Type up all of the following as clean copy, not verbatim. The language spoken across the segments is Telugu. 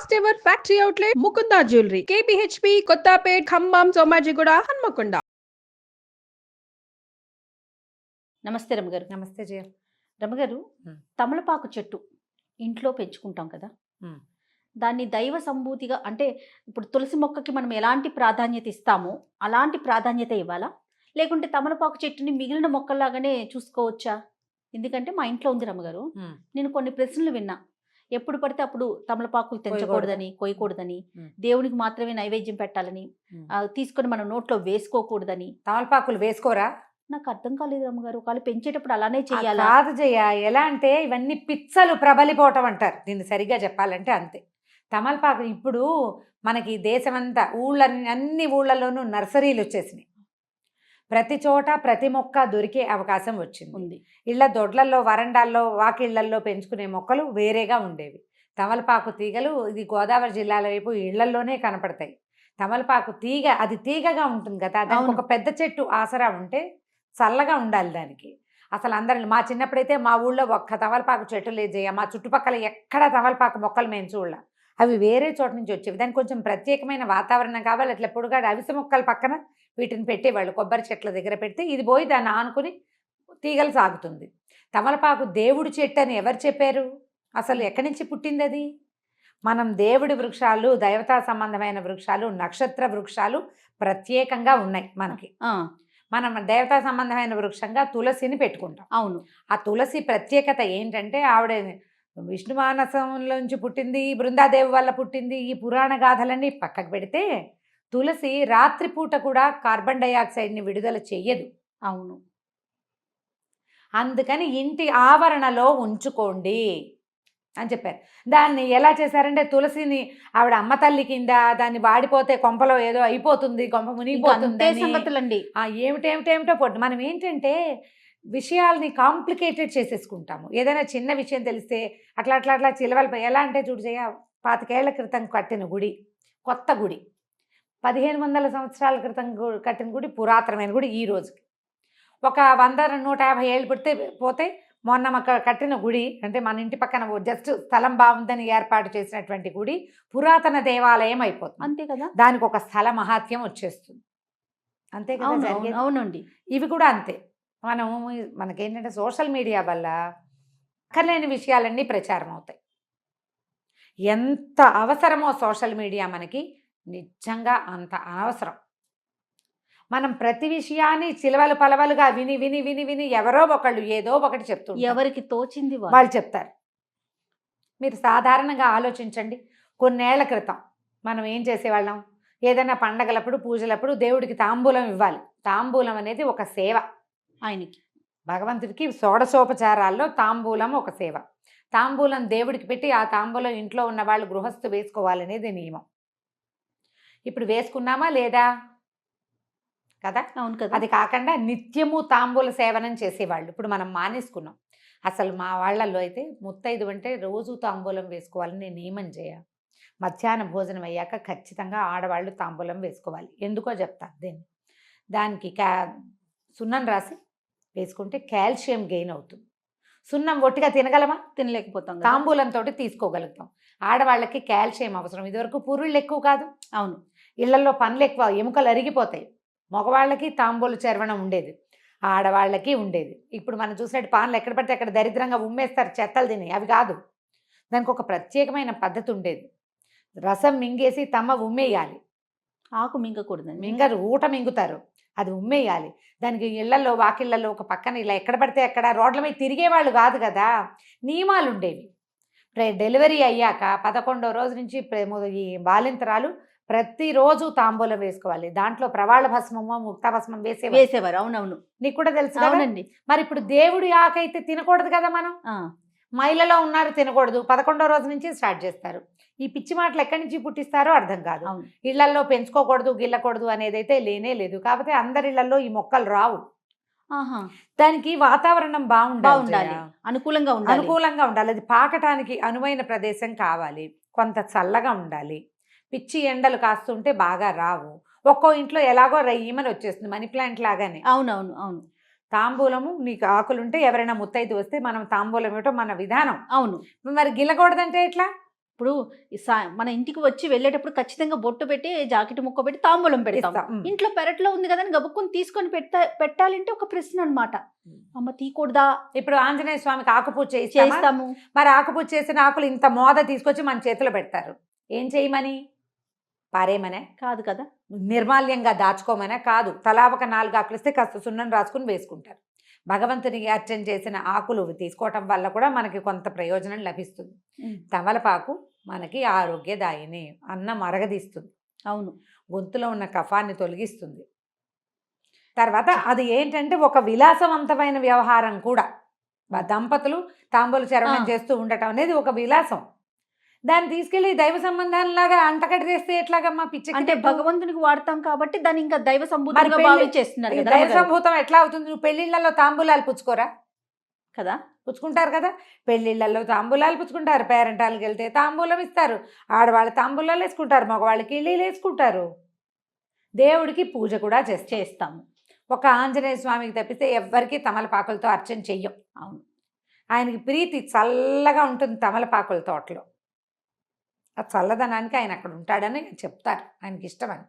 First ever factory outlet Mukunda jewellery KPHP Kothapet Khammam Somajiguda Hanamkonda. నమస్తే రమగారు. నమస్తే జయ. రమగారు, తమలపాకు చెట్టు ఇంట్లో పెంచుకుంటాం కదా, దాన్ని దైవ సంభూతిగా అంటే ఇప్పుడు తులసి మొక్కకి మనం ఎలాంటి ప్రాధాన్యత ఇస్తామో అలాంటి ప్రాధాన్యత ఇవ్వాలా, లేకుంటే తమలపాకు చెట్టుని మిగిలిన మొక్కల్లాగానే చూసుకోవచ్చా? ఎందుకంటే మా ఇంట్లో ఉంది రమగారు, నేను కొన్ని ప్రశ్నలు విన్నా. ఎప్పుడు పడితే అప్పుడు తమలపాకులు తెంచకూడదని, కొయ్యకూడదని, దేవునికి మాత్రమే నైవేద్యం పెట్టాలని, తీసుకొని మనం నోట్లో వేసుకోకూడదని. తమలపాకులు వేసుకోరా? నాకు అర్థం కాలేదు రమ్మగారు. ఒకవేళ పెంచేటప్పుడు అలానే చెయ్యాలా? కాదు జయ, ఎలా అంటే ఇవన్నీ పిచ్చలు ప్రబలిపోవటం అంటారు దీన్ని, సరిగ్గా చెప్పాలంటే అంతే. తమలపాకు ఇప్పుడు మనకి దేశమంతా అన్ని ఊళ్ళల్లోనూ నర్సరీలు వచ్చేసినాయి. ప్రతి చోట ప్రతి మొక్క దొరికే అవకాశం వచ్చింది. ఇళ్ల దొడ్లల్లో, వరండాల్లో, వాకిళ్లల్లో పెంచుకునే మొక్కలు వేరేగా ఉండేవి. తమలపాకు తీగలు ఇది గోదావరి జిల్లాల వైపు ఇళ్లల్లోనే కనపడతాయి. తమలపాకు తీగ అది తీగగా ఉంటుంది కదా, దానికి ఒక పెద్ద చెట్టు ఆసరా ఉంటే చల్లగా ఉండాలి దానికి. అసలు అందరిని మా చిన్నప్పుడైతే మా ఊళ్ళో ఒక్క తమలపాకు చెట్టు లేదు జయ. మా చుట్టుపక్కల ఎక్కడ తమలపాకు మొక్కలు మేము చూడాల, అవి వేరే చోట నుంచి వచ్చేవి. దానికి కొంచెం ప్రత్యేకమైన వాతావరణం కావాలి. అట్లా పొడుగాడు అవిసె మొక్కల పక్కన వీటిని పెట్టేవాళ్ళు, కొబ్బరి చెట్ల దగ్గర పెడితే ఇది పోయి దాన్ని ఆనుకుని తీగలు సాగుతుంది. తమలపాకు దేవుడి చెట్టు అని ఎవరు చెప్పారు? అసలు ఎక్కడి నుంచి పుట్టింది అది? మనం దేవుడి వృక్షాలు, దైవతా సంబంధమైన వృక్షాలు, నక్షత్ర వృక్షాలు ప్రత్యేకంగా ఉన్నాయి మనకి. మనం దేవతా సంబంధమైన వృక్షంగా తులసిని పెట్టుకుంటాం. అవును. ఆ తులసి ప్రత్యేకత ఏంటంటే ఆవిడ విష్ణుమానసంలోంచి పుట్టింది, బృందాదేవి వల్ల పుట్టింది. ఈ పురాణ గాథలన్నీ పక్కకు పెడితే తులసి రాత్రిపూట కూడా కార్బన్ డైఆక్సైడ్ని విడుదల చెయ్యదు. అవును. అందుకని ఇంటి ఆవరణలో ఉంచుకోండి అని చెప్పారు. దాన్ని ఎలా చేశారంటే తులసిని ఆవిడ అమ్మ తల్లి కింద, దాన్ని వాడిపోతే కొంపలో ఏదో అయిపోతుంది, కొంప మునిగిపోతుంది సంగతులండి. ఏమిటేమిటో పొట్టు. మనం ఏంటంటే విషయాల్ని కాంప్లికేటెడ్ చేసేసుకుంటాము. ఏదైనా చిన్న విషయం తెలిస్తే అట్లా అట్లా అట్లా చిలవలు. ఎలా అంటే చూడు జయ, 25 ఏళ్ల క్రితం కట్టిన గుడి, కొత్త గుడి, 1500 సంవత్సరాల క్రితం కట్టిన గుడి, పురాతనమైన గుడి. ఈ రోజుకి ఒక 100-150 ఏళ్ళు పోతే మొన్న కట్టిన గుడి అంటే మన ఇంటి పక్కన జస్ట్ స్థలం బాగుందని ఏర్పాటు చేసినటువంటి గుడి పురాతన దేవాలయం అయిపోతుంది. అంతే కదా, దానికి ఒక స్థల మహాత్యం వచ్చేస్తుంది. అంతే కదా. అవునండి. ఇవి కూడా అంతే. మనకేంటంటే సోషల్ మీడియా వల్ల అక్కర్లేని విషయాలన్నీ ప్రచారం అవుతాయి. ఎంత అవసరమో సోషల్ మీడియా మనకి, నిజంగా అంత అనవసరం. మనం ప్రతి విషయాన్ని చిలవలు పలవలుగా విని విని విని విని ఎవరో ఒకళ్ళు ఏదో ఒకటి చెప్తుంటారు, ఎవరికి తోచింది వాళ్ళు చెప్తారు. మీరు సాధారణంగా ఆలోచించండి, కొన్నేళ్ల క్రితం మనం ఏం చేసేవాళ్ళం? ఏదైనా పండగలప్పుడు, పూజలప్పుడు దేవుడికి తాంబూలం ఇవ్వాలి. తాంబూలం అనేది ఒక సేవ. ఆయనకి, భగవంతుడికి షోడశోపచారాల్లో తాంబూలం ఒక సేవ. తాంబూలం దేవుడికి పెట్టి ఆ తాంబూలం ఇంట్లో ఉన్న వాళ్ళు గృహస్థు వేసుకోవాలనేది నియమం. ఇప్పుడు వేసుకున్నామా లేదా? కదా. అవును కదా. అది కాకుండా నిత్యము తాంబూల సేవనం చేసేవాళ్ళు ఇప్పుడు మనం మానేసుకున్నాం. అసలు మా వాళ్ళల్లో అయితే ముత్తైదు అంటే రోజు తాంబూలం వేసుకోవాలని నియమం చేయ. మధ్యాహ్న భోజనం అయ్యాక ఖచ్చితంగా ఆడవాళ్ళు తాంబూలం వేసుకోవాలి. ఎందుకో చెప్తాను. దానికి సున్నం రాసి వేసుకుంటే కాల్షియం గెయిన్ అవుతుంది. సున్నం ఒట్టిగా తినగలమా? తినలేకపోతాం. తాంబూలంతో తీసుకోగలుగుతాం. ఆడవాళ్ళకి కాల్షియం అవసరం. ఇదివరకు పురుళ్ళు ఎక్కువ కాదు. అవును. ఇళ్లలో పనులు ఎక్కువ, ఎముకలు అరిగిపోతాయి. మగవాళ్ళకి తాంబూల చర్వణం ఉండేది, ఆడవాళ్ళకి ఉండేది. ఇప్పుడు మనం చూసినట్టు పాన్లు ఎక్కడ పడితే అక్కడ దరిద్రంగా ఉమ్మేస్తారు, చెత్తలు తిని. అవి కాదు, దానికి ఒక ప్రత్యేకమైన పద్ధతి ఉండేది. రసం మింగేసి తమ్మ ఉమ్మేయాలి. ఆకు మింగకూడదు. మింగరు, ఊట మింగుతారు, అది ఉమ్మేయాలి. దానికి ఇళ్లలో, వాకిళ్లలో ఒక పక్కన ఇలా ఎక్కడ పడితే అక్కడ రోడ్ల మీద తిరిగేవాళ్ళు కాదు కదా, నియమాలు ఉండేవి. డెలివరీ అయ్యాక 11వ రోజు నుంచి ఈ బాలింతరాలు ప్రతిరోజు తాంబూలం వేసుకోవాలి. దాంట్లో ప్రవాళ భస్మమో ముక్తా భస్మం వేసేవారు. అవునవును, నీకు కూడా తెలుసు. అవునండి. మరి ఇప్పుడు దేవుడి ఆకైతే తినకూడదు కదా. మనం మైలలో ఉన్నారు, తినకూడదు. 11వ రోజు నుంచి స్టార్ట్ చేస్తారు. ఈ పిచ్చి మాటలు ఎక్కడి నుంచి పుట్టిస్తారో అర్థం కాదు. ఇళ్లలో పెంచుకోకూడదు, గిల్లకూడదు అనేది అయితే లేనే లేదు. కాకపోతే అందరి ఇళ్లలో ఈ మొక్కలు రావు. దానికి వాతావరణం బాగుండాలి, అనుకూలంగా ఉండాలి. అది పాకటానికి అనువైన ప్రదేశం కావాలి, కొంత చల్లగా ఉండాలి. పిచ్చి ఎండలు కాస్తుంటే బాగా రావు. ఒక్కో ఇంట్లో ఎలాగో రయ్యమని వచ్చేస్తుంది, మనీ ప్లాంట్ లాగానే. అవునవును. అవును. తాంబూలము నీకు ఆకులుంటే ఎవరైనా ముత్తైదు వస్తే మనం తాంబూలం ఇవ్వటం మన విధానం. అవును. మరి గిల్లకూడదంటే ఎట్లా? ఇప్పుడు మన ఇంటికి వచ్చి వెళ్ళేటప్పుడు ఖచ్చితంగా బొట్టు పెట్టి జాకెట్ ముక్క పెట్టి తాంబూలం పెడతాం. ఇస్తాం. ఇంట్లో పెరట్లో ఉంది కదా అని గబుక్కుని తీసుకొని పెట్టాలంటే ఒక ప్రశ్న అన్నమాట. అమ్మ తీయకూడదా? ఇప్పుడు ఆంజనేయ స్వామికి ఆకుపూజ చేస్తాము. మరి ఆకుపూజ చేసిన ఆకులు ఇంత మోద తీసుకొచ్చి మన చేతిలో పెడతారు. ఏం చేయమని? పారేయమనే కాదు కదా. నిర్మాల్యంగా దాచుకోమనే కాదు. తలా ఒక 4 ఆకులు ఇస్తే కాస్త సున్నం రాసుకుని వేసుకుంటారు. భగవంతునికి అర్చన చేసిన ఆకులు తీసుకోవటం వల్ల కూడా మనకి కొంత ప్రయోజనం లభిస్తుంది. తమలపాకు మనకి ఆరోగ్యదాయిని, అన్నం అరగదీస్తుంది, అవును, గొంతులో ఉన్న కఫాన్ని తొలగిస్తుంది. తర్వాత అది ఏంటంటే ఒక విలాసవంతమైన వ్యవహారం కూడా. దంపతులు తాంబూల చరవణం చేస్తూ ఉండటం అనేది ఒక విలాసం. దాన్ని తీసుకెళ్లి దైవ సంబంధాలలాగా అంటకట్టి చేస్తే ఎట్లాగమ్మా? పిచ్చి. అంటే భగవంతునికి వాడతాం కాబట్టి దాన్ని ఇంకా దైవ సంభూతంగా భావించేస్తున్నారు కదా. దైవ సంభూతం ఎట్లా అవుతుంది? నువ్వు పెళ్లిళ్లలో తాంబూలాలు పుచ్చుకోరా కదా? పుచ్చుకుంటారు కదా. పెళ్లిళ్లలో తాంబూలాలు పుచ్చుకుంటారు, పేరెంటాలకు వెళ్తే తాంబూలం ఇస్తారు, ఆడవాళ్ళు తాంబూలాలు వేసుకుంటారు, మగవాళ్ళకి ఇళ్ళీలు వేసుకుంటారు. దేవుడికి పూజ కూడా చేస్తాము. ఒక ఆంజనేయ స్వామికి తప్పితే ఎవ్వరికీ తమలపాకులతో అర్చన చెయ్యం. అవును, ఆయనకి ప్రీతి చల్లగా ఉంటుంది తమలపాకుల తోటలో. ఆ చల్లదనానికి ఆయన అక్కడ ఉంటాడని చెప్తారు, ఆయనకి ఇష్టమని.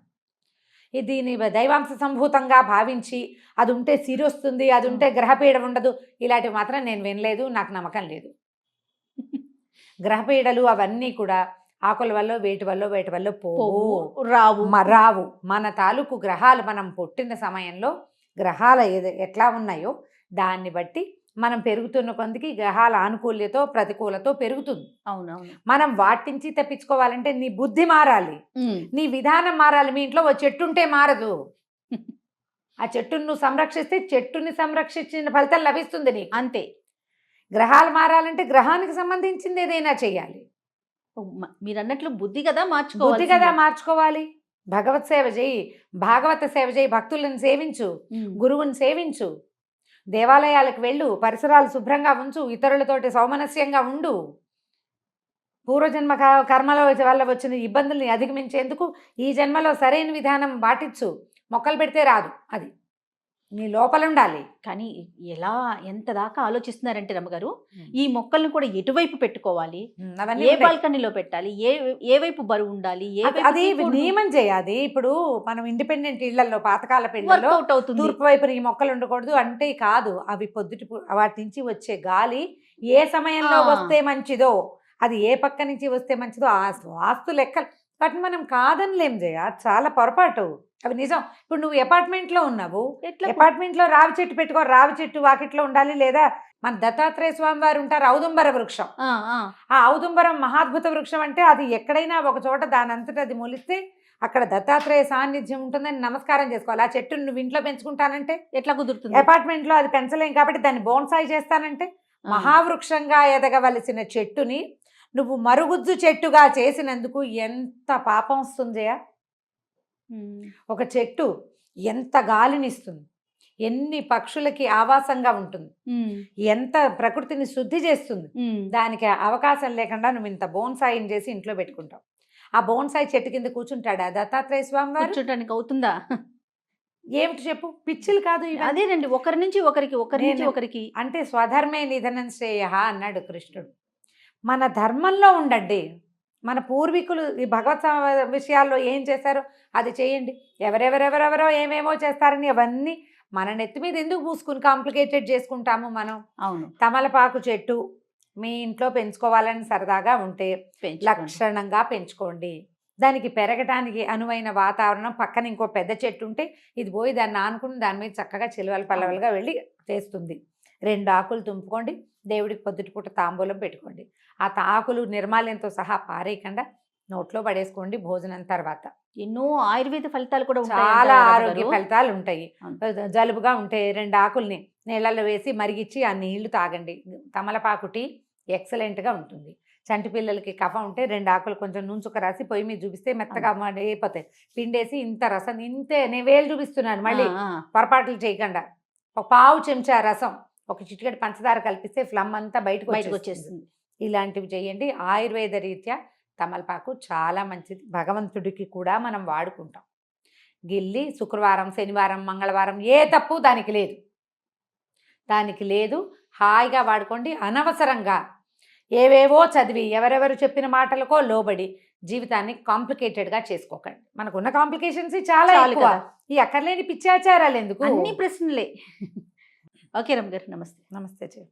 దీని దైవాంశ సంభూతంగా భావించి అది ఉంటే సిరి వస్తుంది, అది ఉంటే గ్రహపీడ ఉండదు, ఇలాంటివి మాత్రం నేను వినలేదు, నాకు నమ్మకం లేదు. గ్రహపీడలు అవన్నీ కూడా ఆకుల వల్ల వేటి వల్ల రావు. మన తాలూకు గ్రహాలు మనం పుట్టిన సమయంలో గ్రహాల ఎట్లా ఉన్నాయో దాన్ని బట్టి మనం పెరుగుతున్న కొందికి గ్రహాల ఆనుకూల్యతో ప్రతికూలతో పెరుగుతుంది. అవునవును. మనం వాటించి తప్పించుకోవాలంటే నీ బుద్ధి మారాలి, నీ విధానం మారాలి. మీ ఇంట్లో ఓ చెట్టు ఉంటే మారదు. ఆ చెట్టును నువ్వు సంరక్షిస్తే చెట్టుని సంరక్షించిన ఫలితం లభిస్తుంది నీకు. అంతే. గ్రహాలు మారాలంటే గ్రహానికి సంబంధించింది ఏదైనా చెయ్యాలి. మీరు అన్నట్లు బుద్ధి కదా మార్చుకోవాలి. భగవత్ సేవ చేయి, భాగవత సేవ చేయి, భక్తులను సేవించు, గురువుని సేవించు, దేవాలయాలకు వెళ్ళు, పరిసరాలు శుభ్రంగా ఉంచు, ఇతరులతోటి సౌమనస్యంగా ఉండు. పూర్వజన్మ కర్మల వల్ల వచ్చిన ఇబ్బందుల్ని అధిగమించేందుకు ఈ జన్మలో సరైన విధానం పాటించు. మొక్కలు పెడితే రాదు, అది నీ లోపల ఉండాలి. కానీ ఎలా ఎంత దాకా ఆలోచిస్తున్నారంటే రమ్మగారు, ఈ మొక్కల్ని కూడా ఎటువైపు పెట్టుకోవాలి, ఏ బాల్కనీలో పెట్టాలి, ఏ వైపు బరువు ఉండాలి, అది నియమం చేయాలి. ఇప్పుడు మనం ఇండిపెండెంట్ ఇళ్లలో పాతకాల పెళ్లిలో తూర్పు వైపున ఈ మొక్కలు ఉండకూడదు అంటే కాదు. అవి పొద్దుటి వాటి నుంచి వచ్చే గాలి ఏ సమయంలో వస్తే మంచిదో, అది ఏ పక్క నుంచి వస్తే మంచిదో ఆ వాస్తు లెక్కలు వాటిని మనం కాదనిలేం చేయ. చాలా పొరపాటు, అవి నిజం. ఇప్పుడు నువ్వు అపార్ట్మెంట్లో ఉన్నావు, అపార్ట్మెంట్లో రావి చెట్టు పెట్టుకో, రావి చెట్టు వాకిట్లో ఉండాలి. లేదా మన దత్తాత్రేయ స్వామి వారు ఉంటారు, ఔదుంబర వృక్షం. ఆ ఔదుంబరం మహాద్భుత వృక్షం. అంటే అది ఎక్కడైనా ఒక చోట దాని అంతటా అది మొలిస్తే అక్కడ దత్తాత్రేయ సాన్నిధ్యం ఉంటుందని నమస్కారం చేసుకోవాలి. ఆ చెట్టును నువ్వు ఇంట్లో పెంచుకుంటానంటే ఎట్లా కుదురుతుంది? అపార్ట్మెంట్లో అది పెంచలేం కాబట్టి దాన్ని బోన్సాయి చేస్తానంటే, మహావృక్షంగా ఎదగవలసిన చెట్టుని నువ్వు మరుగుజ్జు చెట్టుగా చేసినందుకు ఎంత పాపం వస్తుందయా. ఒక చెట్టు ఎంత గాలినిస్తుంది, ఎన్ని పక్షులకి ఆవాసంగా ఉంటుంది, ఎంత ప్రకృతిని శుద్ధి చేస్తుంది. దానికి అవకాశం లేకుండా నువ్వు ఇంత బోన్సాయిని చేసి ఇంట్లో పెట్టుకుంటావు. ఆ బోన్సాయి చెట్టు కింద కూర్చుంటాడా దత్తాత్రేయ స్వామి వారు? కూర్చుంటానికి అవుతుందా? ఏమిటి చెప్పు, పిచ్చిలు కాదు. అదేనండి, ఒకరి నుంచి ఒకరికి అంటే స్వధర్మే నిధనం శ్రేయ అన్నాడు కృష్ణుడు. మన ధర్మంలో ఉండండి. మన పూర్వీకులు ఈ భగవత్ విషయాల్లో ఏం చేశారో అది చేయండి. ఎవరెవరెవరెవరో ఏమేమో చేస్తారని అవన్నీ మన నెత్తి మీద ఎందుకు పూసుకుని కాంప్లికేటెడ్ చేసుకుంటాము మనం? అవును. తమలపాకు చెట్టు మీ ఇంట్లో పెంచుకోవాలని సరదాగా ఉంటే లక్షణంగా పెంచుకోండి. దానికి పెరగటానికి అనువైన వాతావరణం, పక్కన ఇంకో పెద్ద చెట్టు ఉంటే ఇది పోయి దాన్ని ఆనుకుని దాని మీద చక్కగా చిలువలు పల్లవలుగా వెళ్ళి చేస్తుంది. 2 ఆకులు తుంపుకోండి, దేవుడికి పొద్దుటిపూట తాంబూలం పెట్టుకోండి. ఆ ఆకులు నిర్మాల్యంతో సహా పారేయకుండా నోట్లో పడేసుకోండి భోజనం తర్వాత. ఎన్నో ఆయుర్వేద ఫలితాలు కూడా చాలా ఆరోగ్య ఫలితాలు ఉంటాయి. జలుబుగా ఉంటే 2 ఆకుల్ని నీళ్ళల్లో వేసి మరిగిచ్చి ఆ నీళ్లు తాగండి. తమలపాకు టీ ఎక్సలెంట్గా ఉంటుంది. చంటి పిల్లలకి కఫం ఉంటే 2 ఆకులు కొంచెం నూనె రాసి పొయ్యి మీద చూపిస్తే మెత్తగా అయిపోతాయి. పిండేసి ఇంత రసం, ఇంతే, నేను వేలు చూపిస్తున్నాను, మళ్ళీ పొరపాట్లు చేయకుండా. ఒక పావు చెంచా రసం, ఒక చిటికెడు పంచదార కలిపిస్తే ఫ్లమ్ అంతా బయటకు వచ్చేస్తుంది. ఇలాంటివి చేయండి. ఆయుర్వేద రీత్యా తమలపాకు చాలా మంచిది. భగవంతుడికి కూడా మనం వాడుకుంటాం. గిల్లి శుక్రవారం, శనివారం, మంగళవారం ఏ తప్పు దానికి లేదు. హాయిగా వాడుకోండి. అనవసరంగా ఏవేవో చదివి ఎవరెవరు చెప్పిన మాటలకో లోబడి జీవితాన్ని కాంప్లికేటెడ్గా చేసుకోకండి. మనకున్న కాంప్లికేషన్స్ చాలా చాలు ఎక్కువ. కదా. ఈ అక్కర్లేని పిచ్చాచారాలు ఎందుకు? అన్ని ప్రశ్నలే. ఓకే రమ్య గారు, నమస్తే. నమస్తే.